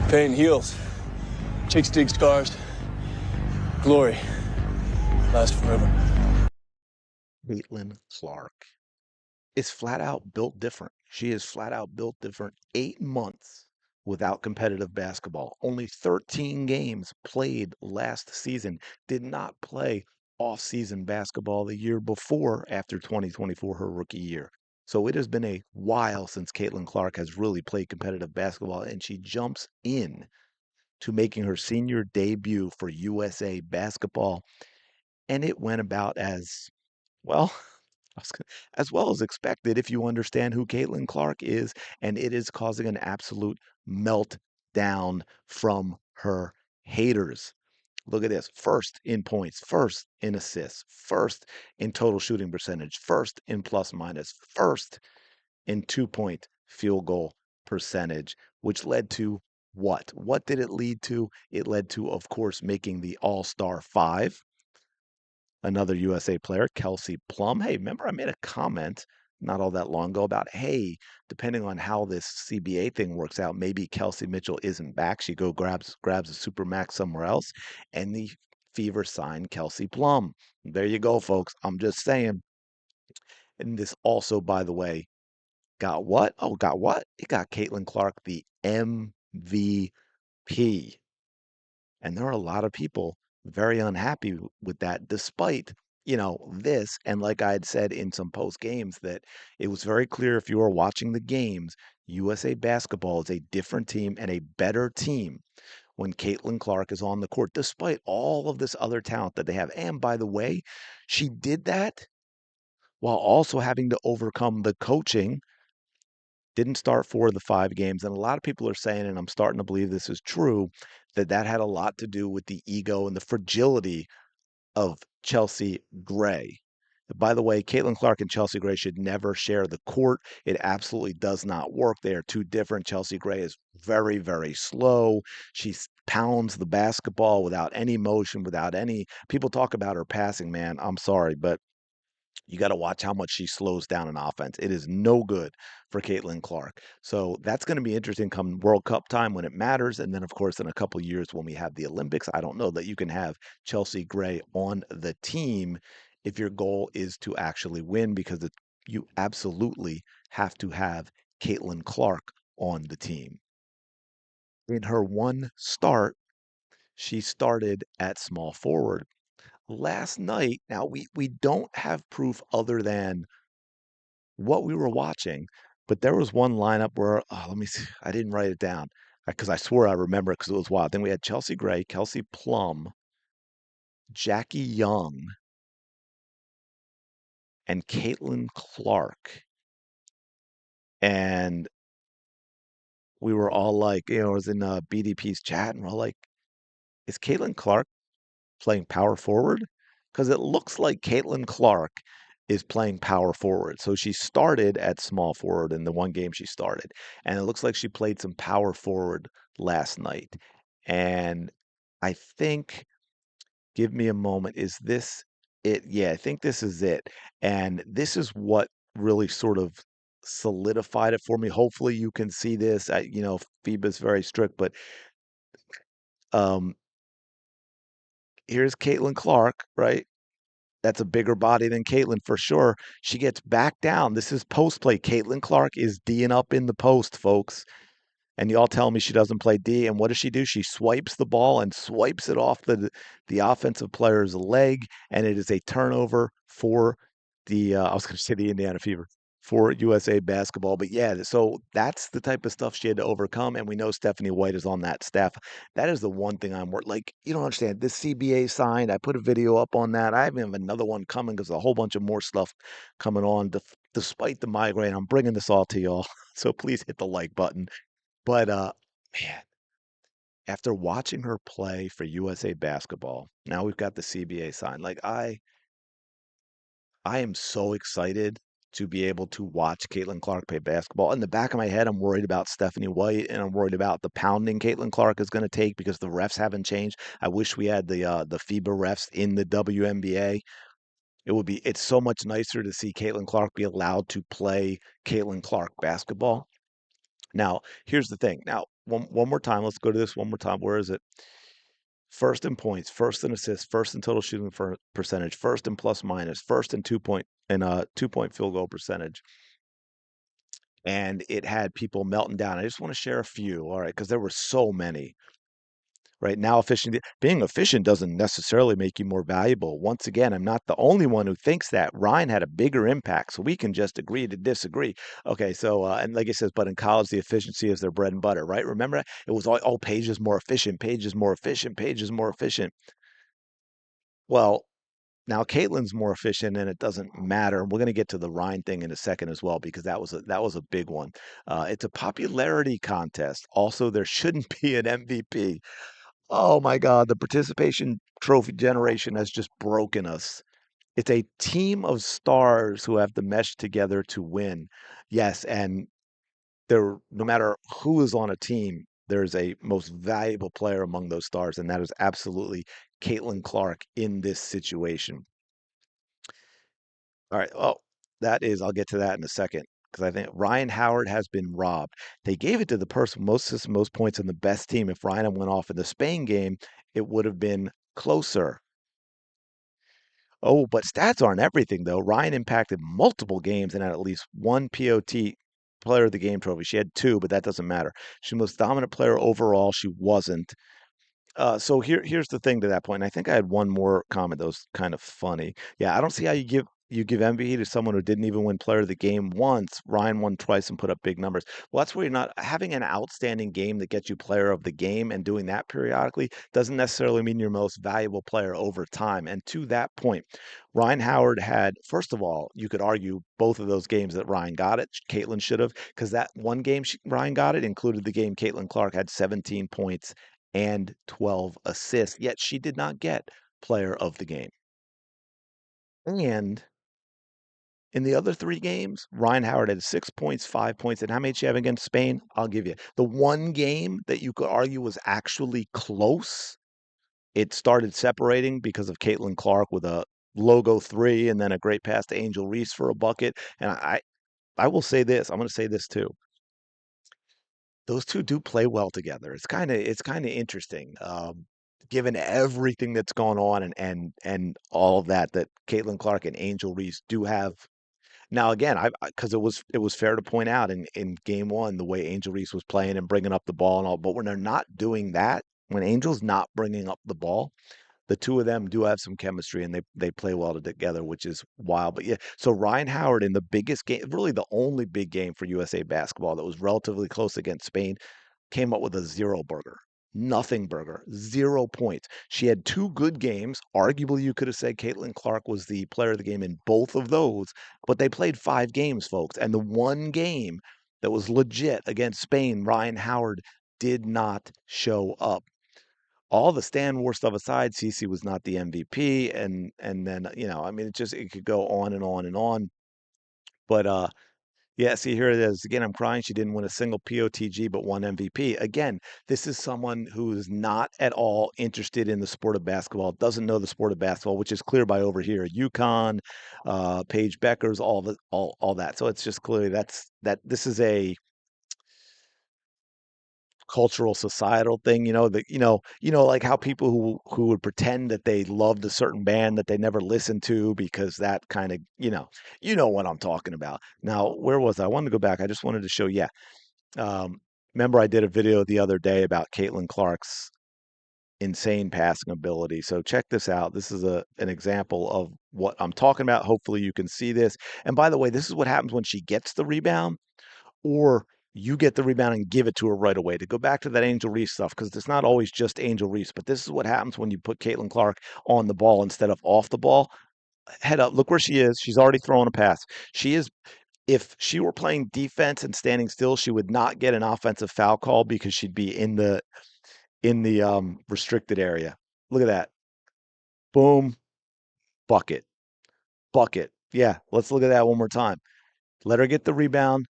Pain heals. Chicks dig scars. Glory lasts forever. Caitlin Clark is flat out built different. She is flat out built different. 8 months without competitive basketball. Only 13 games played last season. Did not play off-season basketball the year before after 2024, her rookie year. So it has been a while since Caitlin Clark has really played competitive basketball, and she jumps in to making her senior debut for USA basketball. And it went about as well, as well as expected if you understand who Caitlin Clark is, and it is causing an absolute meltdown from her haters. Look at this. First in points, first in assists, first in total shooting percentage, first in plus minus, first in 2 point field goal percentage, which led to what? What did it lead to? It led to, of course, making the All Star 5. Another USA player, Kelsey Plum. Hey, remember I made a comment not all that long ago about, hey, depending on how this CBA thing works out, maybe Kelsey Mitchell isn't back. She grabs a supermax somewhere else, and the Fever signed Kelsey Plum. There you go, folks. I'm just saying. And this also, by the way, got what? Oh, got what? It got Caitlin Clark the MVP. And there are a lot of people very unhappy with that, despite, this. And like I had said in some post games, that it was very clear if you were watching the games, USA basketball is a different team and a better team when Caitlin Clark is on the court, despite all of this other talent that they have. And by the way, she did that while also having to overcome the coaching. Didn't start 4 of the 5 games. And a lot of people are saying, and I'm starting to believe this is true, that that had a lot to do with the ego and the fragility of Chelsea Gray. By the way, Caitlin Clark and Chelsea Gray should never share the court. It absolutely does not work. They are two different. Chelsea Gray is very, very slow. She pounds the basketball without any motion, without any. People talk about her passing, man. I'm sorry, but you got to watch how much she slows down in offense. It is no good for Caitlin Clark. So that's going to be interesting come World Cup time when it matters. And then, of course, in a couple years when we have the Olympics, I don't know that you can have Chelsea Gray on the team if your goal is to actually win, because you absolutely have to have Caitlin Clark on the team. In her one start, she started at small forward. Last night, now we don't have proof other than what we were watching, but there was one lineup where, let me see, I didn't write it down because I swore I remember it because it was wild. Then we had Chelsea Gray, Kelsey Plum, Jackie Young, and Caitlin Clark. And we were all like, it was in BDP's chat, and we're all like, is Caitlin Clark playing power forward? Because it looks like Caitlin Clark is playing power forward. So she started at small forward in the one game she started. And it looks like she played some power forward last night. And I think, give me a moment, is this it? Yeah, I think this is it. And this is what really sort of solidified it for me. Hopefully you can see this. FIBA's very strict, but um, here's Caitlin Clark, right? That's a bigger body than Caitlin for sure. She gets back down. This is post play. Caitlin Clark is D'ing up in the post, folks. And y'all tell me she doesn't play D. And what does she do? She swipes the ball and swipes it off the offensive player's leg, and it is a turnover for the I was going to say the Indiana Fever, for USA basketball. But yeah, so that's the type of stuff she had to overcome, and we know Stephanie White is on that staff. That is the one thing I'm like, you don't understand. This CBA signed. I put a video up on that. I even have another one coming because a whole bunch of more stuff coming on. Despite the migraine, I'm bringing this all to y'all. So please hit the like button. But man, after watching her play for USA basketball, now we've got the CBA signed. Like I am so excited to be able to watch Caitlin Clark play basketball. In the back of my head, I'm worried about Stephanie White, and I'm worried about the pounding Caitlin Clark is going to take because the refs haven't changed. I wish we had the FIBA refs in the WNBA. It's so much nicer to see Caitlin Clark be allowed to play Caitlin Clark basketball. Now, here's the thing. Now, one more time. Let's go to this one more time. Where is it? First in points, first in assists, first in total shooting for percentage, first in plus minus, first in 2-point field goal percentage. And it had people melting down. I just want to share a few, all right, because there were so many. Right now, being efficient doesn't necessarily make you more valuable. Once again, I'm not the only one who thinks that. Ryan had a bigger impact, so we can just agree to disagree. Okay, so and like I says, but in college, the efficiency is their bread and butter, right? Remember, it was all, oh, Page is more efficient, Page is more efficient, Page is more efficient. Well, now Caitlin's more efficient, and it doesn't matter. We're going to get to the Ryan thing in a second as well because that was a big one. It's a popularity contest. Also, there shouldn't be an MVP. Oh my God, the participation trophy generation has just broken us. It's a team of stars who have to mesh together to win. Yes, and there, no matter who is on a team, there's a most valuable player among those stars, and that is absolutely Caitlin Clark in this situation. All right. Oh, that is, I'll get to that in a second because I think Ryan Howard has been robbed. They gave it to the person most points on the best team. If Ryan had went off in the Spain game, it would have been closer. Oh, but stats aren't everything though. Ryan impacted multiple games and had at least one POT player of the game trophy. She had two, but that doesn't matter. She was dominant player overall. She wasn't. So here's the thing to that point. And I think I had one more comment that was kind of funny. Yeah, I don't see how you give MVP to someone who didn't even win player of the game once. Ryan won twice and put up big numbers. Well, that's where you're not having an outstanding game that gets you player of the game and doing that periodically doesn't necessarily mean you're most valuable player over time. And to that point, Ryan Howard had, first of all, you could argue both of those games that Ryan got it, Caitlin should have, because that one game Ryan got it included the game Caitlin Clark had 17 points and 12 assists, yet she did not get player of the game. And in the other three games, Ryan Howard had 6 points, 5 points, and how many did she have against Spain? I'll give you. The one game that you could argue was actually close, it started separating because of Caitlin Clark with a logo three and then a great pass to Angel Reese for a bucket. And I will say this, I'm going to say this too. Those two do play well together. It's kind of interesting, given everything that's gone on and all of that Caitlin Clark and Angel Reese do have. Now again, I because it was fair to point out in game one the way Angel Reese was playing and bringing up the ball and all, but when they're not doing that, when Angel's not bringing up the ball, the two of them do have some chemistry and they play well together, which is wild. But yeah, so Ryan Howard in the biggest game, really the only big game for USA basketball that was relatively close against Spain, came up with a zero burger. Nothing burger, 0 points. She had two good games. Arguably, you could have said Caitlin Clark was the player of the game in both of those, but they played 5 games, folks. And the one game that was legit against Spain, Ryan Howard did not show up. All the Stan War stuff aside, Cece was not the MVP, and then I mean, it could go on and on and on. But yeah, see, here it is. Again, I'm crying. She didn't win a single POTG, but won MVP. Again, this is someone who is not at all interested in the sport of basketball, doesn't know the sport of basketball, which is clear by over here. UConn, Paige Beckers, all that. So it's just clearly that this is a cultural societal thing, that like how people who would pretend that they loved a certain band that they never listened to because that kind of, what I'm talking about. Now, where was I? wanted to go back. I just wanted to show, yeah. Remember I did a video the other day about Caitlin Clark's insane passing ability. So check this out. This is an example of what I'm talking about. Hopefully you can see this. And by the way, this is what happens when she gets the rebound or you get the rebound and give it to her right away. To go back to that Angel Reese stuff, because it's not always just Angel Reese, but this is what happens when you put Caitlin Clark on the ball instead of off the ball. Head up, look where she is. She's already throwing a pass. She is, if she were playing defense and standing still, she would not get an offensive foul call because she'd be in the restricted area. Look at that. Boom, bucket, bucket. Yeah, let's look at that one more time. Let her get the rebound.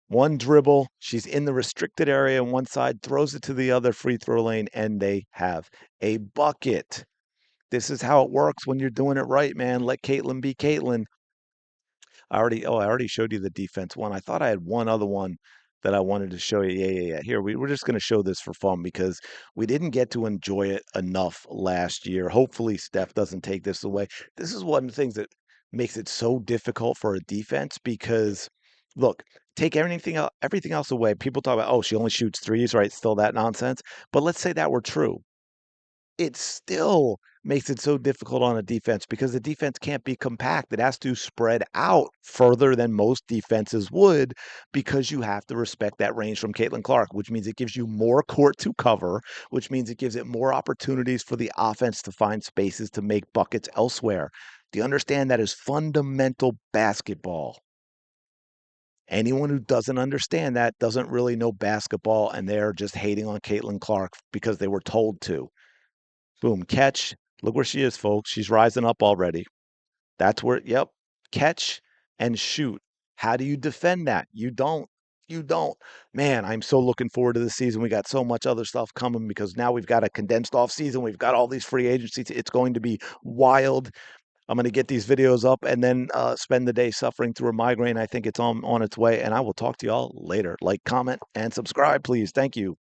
One dribble, she's in the restricted area on one side, throws it to the other free throw lane, and they have a bucket. This is how it works when you're doing it right, man. Let Caitlin be Caitlin. I already showed you the defense one. I thought I had one other one that I wanted to show you. Yeah, yeah, yeah. Here, we're just going to show this for fun because we didn't get to enjoy it enough last year. Hopefully, Steph doesn't take this away. This is one of the things that makes it so difficult for a defense because, look, take everything else away. People talk about, oh, she only shoots threes, right? Still that nonsense. But let's say that were true, it still makes it so difficult on a defense because the defense can't be compact. It has to spread out further than most defenses would because you have to respect that range from Caitlin Clark, which means it gives you more court to cover, which means it gives it more opportunities for the offense to find spaces to make buckets elsewhere. Do you understand that is fundamental basketball? Anyone who doesn't understand that doesn't really know basketball and they're just hating on Caitlin Clark because they were told to. Boom, catch. Look where she is, folks. She's rising up already. That's where, yep, catch and shoot. How do you defend that? You don't. You don't. Man, I'm so looking forward to this season. We got so much other stuff coming because now we've got a condensed off season. We've got all these free agencies. It's going to be wild. I'm going to get these videos up and then spend the day suffering through a migraine. I think it's on its way, and I will talk to y'all later. Like, comment, and subscribe, please. Thank you.